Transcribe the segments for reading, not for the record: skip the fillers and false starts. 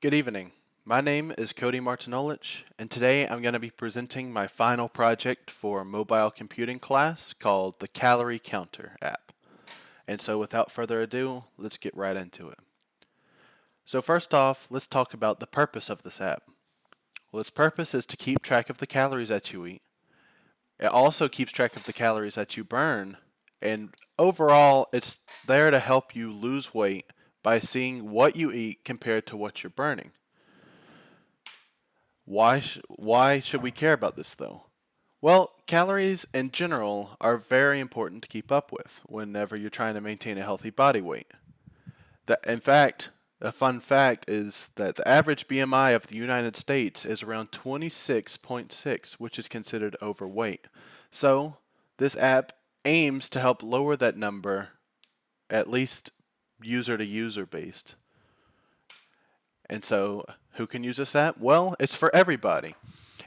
Good evening. My name is Cody Martinolich, and today I'm going to be presenting my final project for mobile computing class called the Calorie Counter app. And so without further ado, let's get right into it. So first off, let's talk about the purpose of this app. Well, its purpose is to keep track of the calories that you eat. It also keeps track of the calories that you burn, and overall, it's there to help you lose weight by seeing what you eat compared to what you're burning. Why should we care about this though? Well, calories in general are very important to keep up with whenever you're trying to maintain a healthy body weight. In fact, a fun fact is that the average BMI of the United States is around 26.6, which is considered overweight. So, this app aims to help lower that number, at least user to user based. And so, who can use this app? Well, it's for everybody.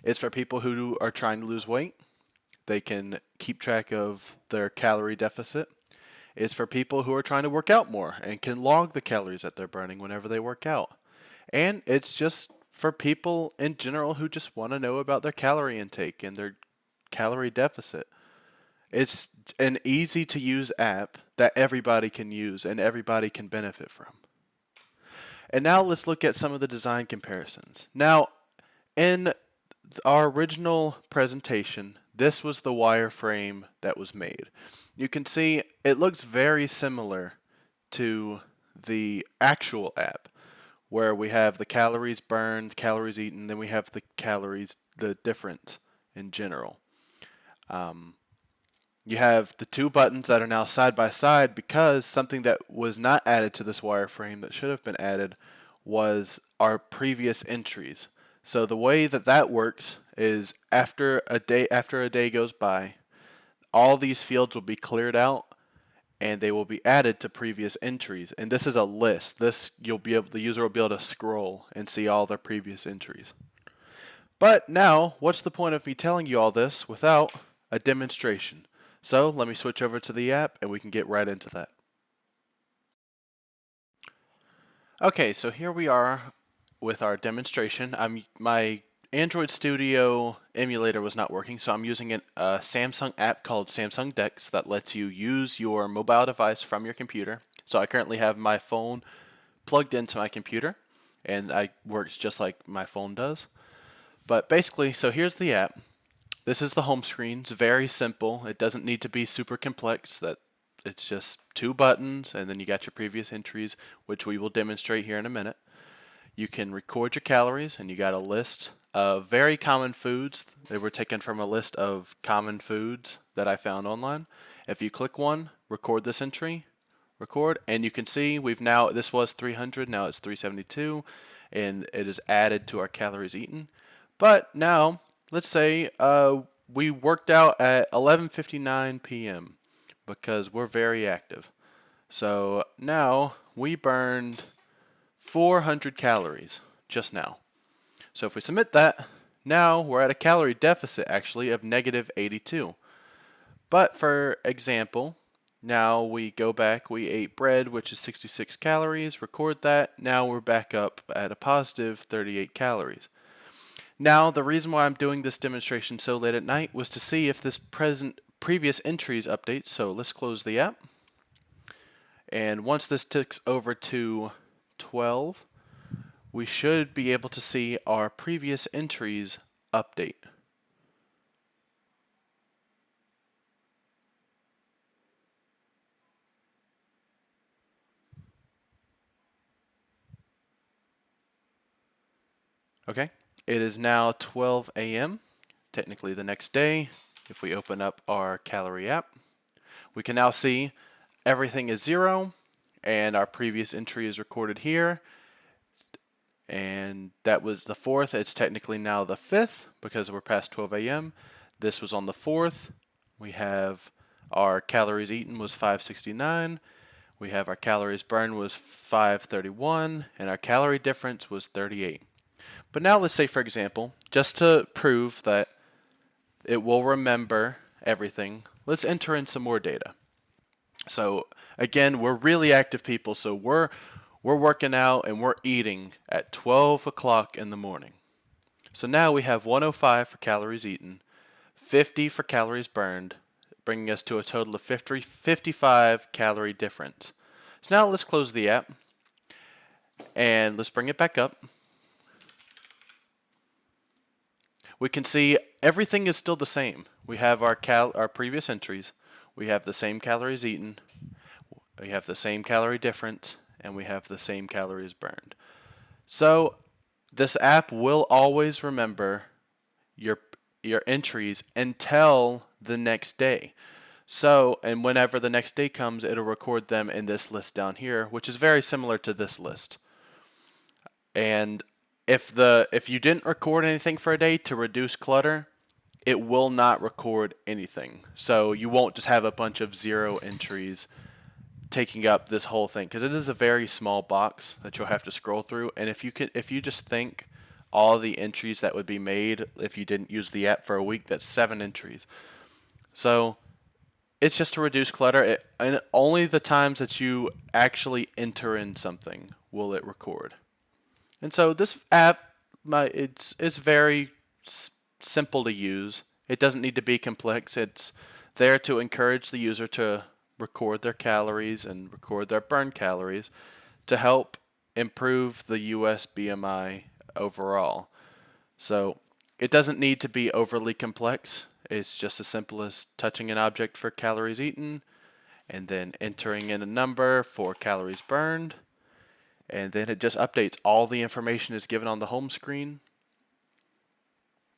It's for people who are trying to lose weight. They can keep track of their calorie deficit. It's for people who are trying to work out more and can log the calories that they're burning whenever they work out. And it's just for people in general who just want to know about their calorie intake and their calorie deficit. It's an easy to use app that everybody can use and everybody can benefit from. And now let's look at some of the design comparisons. Now, in our original presentation, this was the wireframe that was made. You can see it looks very similar to the actual app, where we have the calories burned, calories eaten, then we have the calories, the difference in general. You have the two buttons that are now side by side because something that was not added to this wireframe that should have been added was our previous entries. So the way that that works is after a day goes by, all these fields will be cleared out and they will be added to previous entries. And this is a list. The user will be able to scroll and see all their previous entries. But now, what's the point of me telling you all this without a demonstration? So let me switch over to the app and we can get right into that. Okay, so here we are with our demonstration. My Android Studio emulator was not working, so I'm using a Samsung app called Samsung Dex that lets you use your mobile device from your computer. So I currently have my phone plugged into my computer, and it works just like my phone does. But basically, so here's the app. This is the home screen. It's very simple. It doesn't need to be super complex. It's just two buttons, and then you got your previous entries, which we will demonstrate here in a minute. You can record your calories, and you got a list of very common foods. They were taken from a list of common foods that I found online. If you click one, record this entry, record, and you can see this was 300, now it's 372, and it is added to our calories eaten. But now, let's say we worked out at 11:59 p.m. because we're very active. So now we burned 400 calories just now. So if we submit that, now we're at a calorie deficit actually of negative 82. But for example, now we go back, we ate bread, which is 66 calories, record that, now we're back up at a positive 38 calories. Now, the reason why I'm doing this demonstration so late at night was to see if this previous entries update. So let's close the app. And once this ticks over to 12, we should be able to see our previous entries update. Okay, it is now 12 a.m., technically the next day. If we open up our calorie app, we can now see everything is 0, and our previous entry is recorded here. And that was the 4th. It's technically now the 5th because we're past 12 a.m. This was on the 4th. We have our calories eaten was 569. We have our calories burned was 531, and our calorie difference was 38. But now let's say, for example, just to prove that it will remember everything, let's enter in some more data. So again, we're really active people, so we're working out and we're eating at 12 o'clock in the morning. So now we have 105 for calories eaten, 50 for calories burned, bringing us to a total of 55 calorie difference. So now let's close the app and let's bring it back up. We can see everything is still the same. We have our previous entries. We have the same calories eaten. We have the same calorie difference, and we have the same calories burned. So this app will always remember your your entries until the next day. So, and whenever the next day comes, it'll record them in this list down here, which is very similar to this list. And if you didn't record anything for a day to reduce clutter, it will not record anything. So you won't just have a bunch of zero entries taking up this whole thing, because it is a very small box that you'll have to scroll through. And if you just think all the entries that would be made if you didn't use the app for a week, that's 7 entries. So it's just to reduce clutter. And only the times that you actually enter in something will it record. And so this app, it's very simple to use. It doesn't need to be complex. It's there to encourage the user to record their calories and record their burn calories to help improve the US BMI overall. So it doesn't need to be overly complex. It's just as simple as touching an object for calories eaten and then entering in a number for calories burned. And then it just updates. All the information is given on the home screen.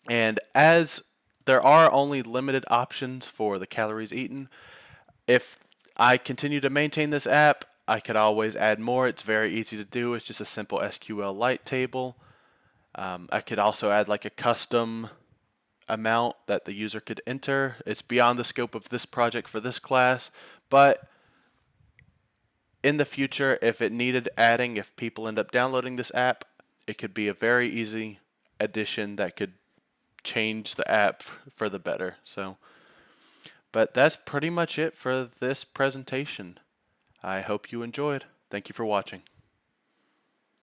And as there are only limited options for the calories eaten, if I continue to maintain this app, I could always add more. It's very easy to do. It's just a simple SQLite table. I could also add like a custom amount that the user could enter. It's beyond the scope of this project for this class, but in the future, if it needed adding, if people end up downloading this app, it could be a very easy addition that could change the app for the better. So, but that's pretty much it for this presentation. I hope you enjoyed. Thank you for watching.